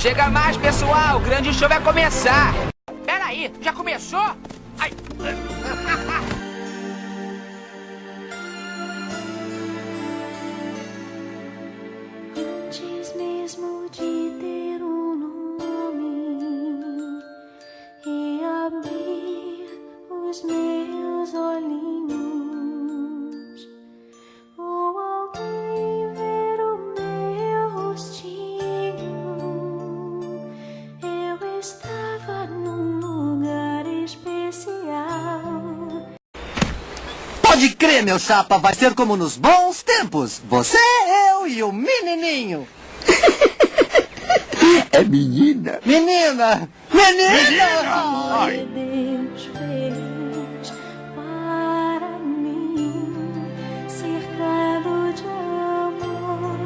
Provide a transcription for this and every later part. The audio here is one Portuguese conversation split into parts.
Chega mais, pessoal, o grande show vai começar. Peraí, já começou? Ai. Antes mesmo de ter um nome e abrir os meus olhinhos, ou alguém ver o meu rostinho, eu estava num lugar especial. Pode crer, meu chapa, vai ser como nos bons tempos. Você, eu e o menininho. É menina? Menina! Menina! Ai. Deus fez para mim, cercado de amor,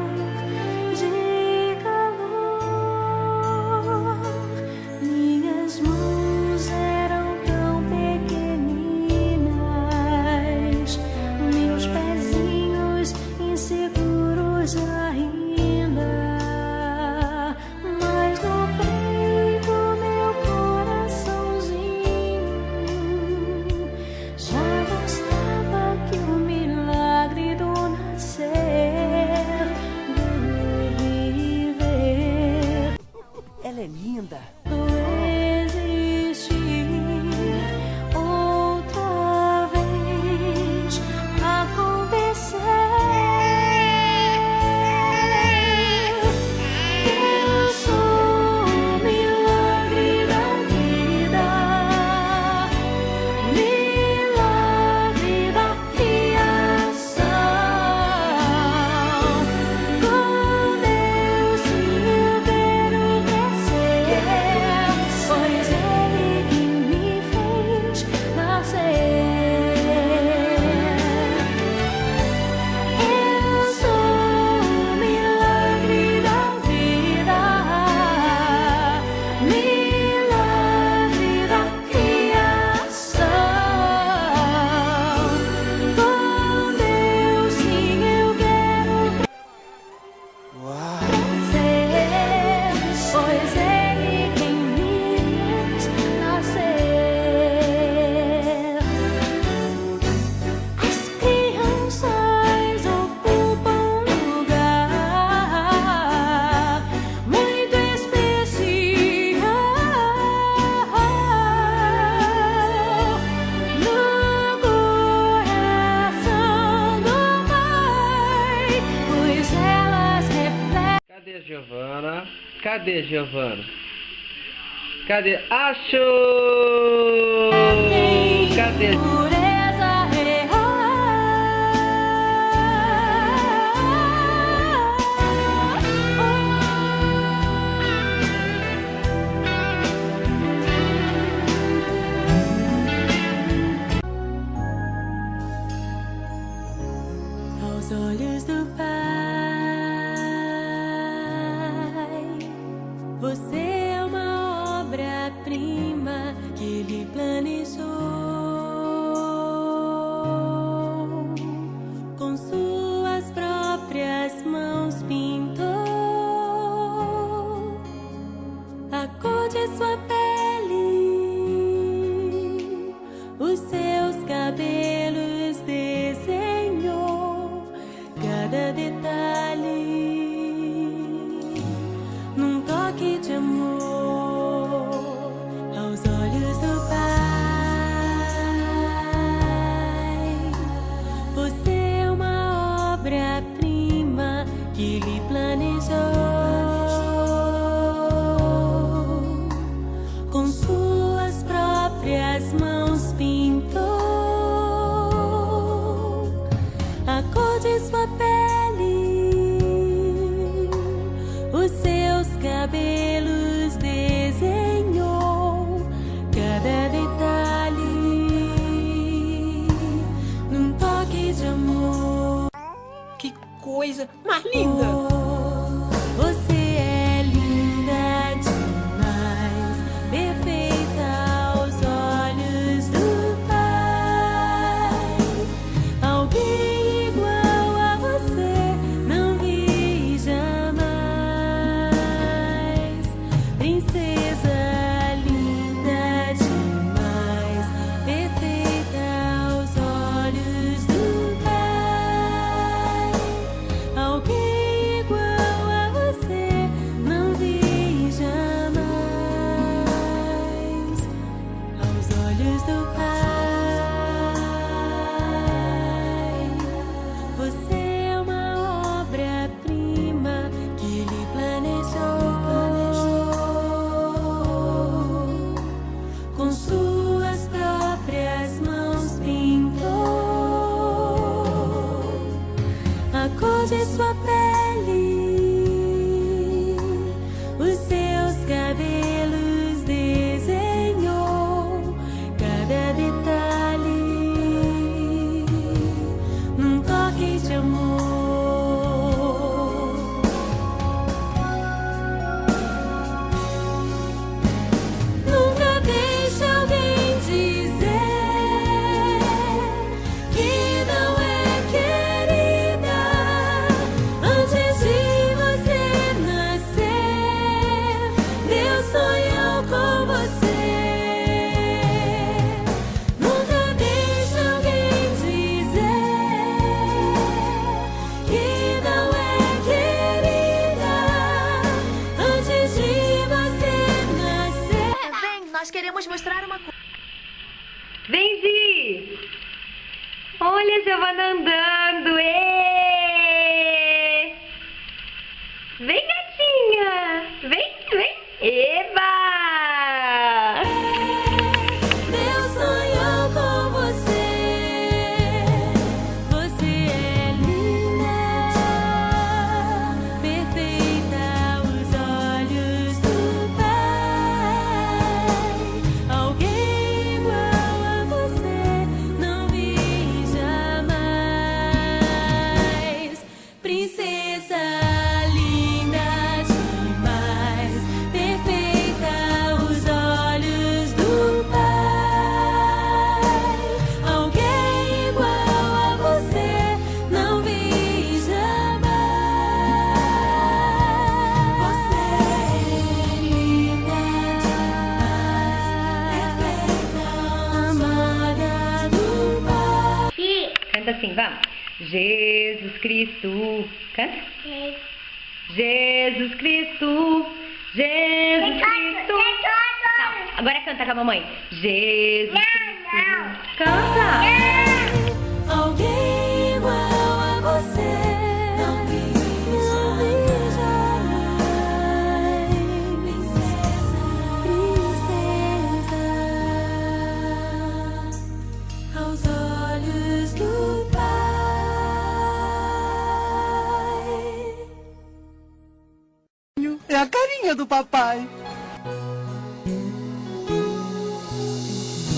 de calor. Minhas mãos eram tão pequeninas, meus pezinhos inseguros ainda, mas no peito meu coraçãozinho já bastava que o milagre do nascer, do viver, Ela é linda. do existir outra vez acontecer. Eu sou o milagre da vida, milagre da criação. Com Deus sim eu quero crescer, pois Ele que me fez nascer. Eu sou o milagre da vida, milagre da criação. Com Deus sim eu quero crescer, pois Ele quem me fez nascer. As crianças ocupam um lugar muito especial no coração do Pai, pois elas refletem. Cadê a Giovana? Cadê a Giovana? Cadê? Achou! Cadê? Pureza aos olhos do Pai, você é uma obra-prima que Ele planejou, com suas próprias mãos pintou a cor de sua pele, os seus cabelos desenhou, cada detalhe num toque de amor aos olhos do Pai. Você é uma obra-prima que Ele planejou, com suas próprias mãos pintou a cor de sua pele, os seus cabelos desenhou, cada detalhe num toque de amor. Que coisa mais linda! Você é linda demais, perfeita aos olhos do Pai. Alguém igual a você não vi jamais. do Pai. Você é uma obra-prima que Ele planejou. Com suas próprias mãos pintou a cor de sua pele, os seus cabelos desenhou, cada detalhe num toque de amor. Nunca deixe alguém dizer que não é querida antes de você nascer. Deus sonhou com você. Nunca deixe alguém dizer que não é querida antes de você nascer. Vem, nós queremos mostrar uma coisa. Vem, Zi! Olha a Giovana andando! Ê! Vem, gatinha! Vem, vem! Eba! Deus sonhou com você. Você é linda, perfeita aos olhos do Pai. Alguém igual a você não vi jamais. Princesa linda demais, perfeita aos olhos do Pai. Alguém igual a você não vi jamais. Você é linda demais, perfeita, amada do Pai. Canta assim, vamos. Jesus Cristo. Canta. Jesus Cristo. Jesus Cristo. Não, agora canta com a mamãe. Jesus Cristo. Canta. Alguém igual a você não vi jamais. Princesa aos olhos do Pai. É a carinha do papai.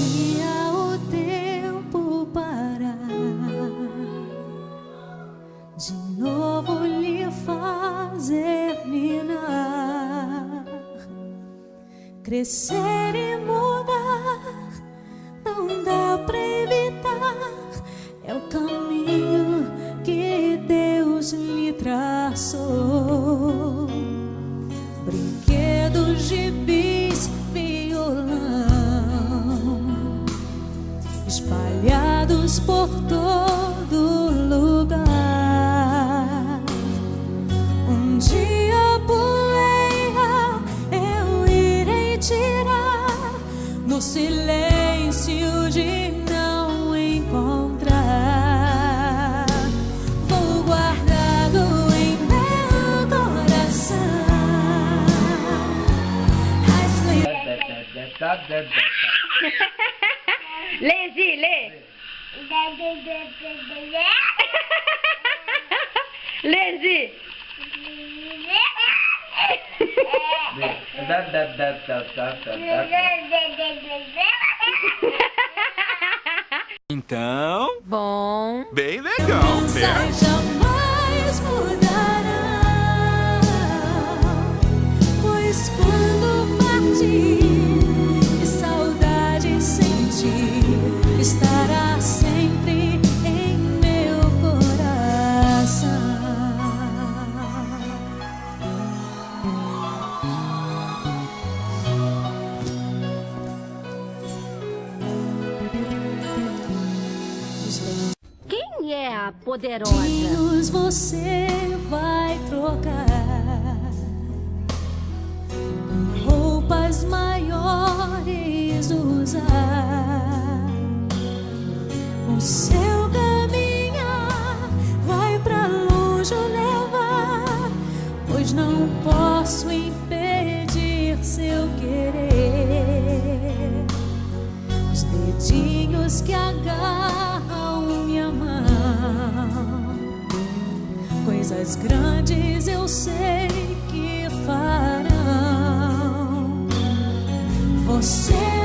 Ia o tempo parar, de novo lhe fazer ninar, crescer e mudar, não dá pra evitar, é o caminho que Deus lhe traçou. Brinquedos, gibis, violão, espalhados por todo lugar. Um dia a poeira eu irei tirar no silêncio de não encontrar. Vou guardado em meu coração as Lê, Zi, lê. Lê, Zi. Então, Bom. bem legal, né? jamais mudará, pois quando partir e saudade sentir, estará sempre em meu coração. Quem é a poderosa? Dias você vai trocar roupas maiores usar. O seu caminhar vai pra longe ou levar, pois não posso impedir seu querer. Os dedinhos que agarram minha mão, coisas grandes eu sei que farão. Você